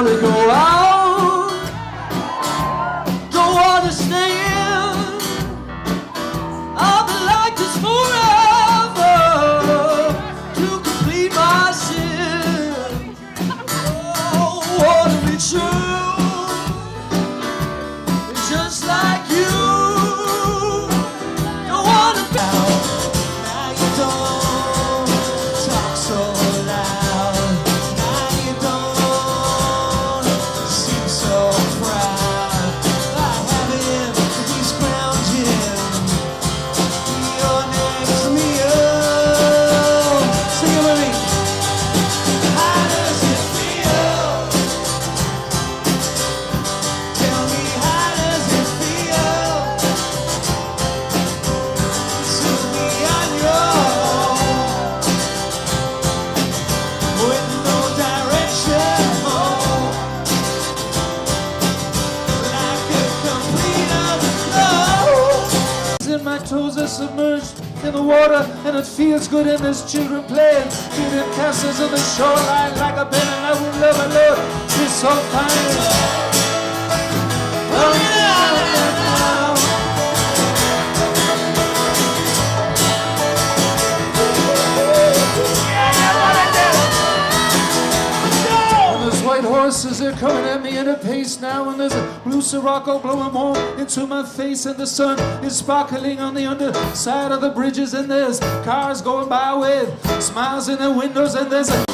wanna go out, don't wanna stay in. I'll be like this forever to complete my sin. Oh, wanna be true, just like you. Don't wanna be out. Now you don't talk so loud. Now you don't seem so proud. I have him, he's scrounging. You're next to me, oh. Sing it with me. How does it feel? Tell me, how does it feel to be on your own with no direction home, like a complete overflow? And my toes are submerged in the water, and it feels good, and there's children playing, feeding castles on the shoreline like a pen, and I will never love. She's so fine. Oh, yeah. And there's white horses, they're coming at me at a pace now, and there's a blue Sirocco blowing warm into my face, and the sun is sparkling on the underside of the bridges, and there's cars going by with smiles in their windows, and there's a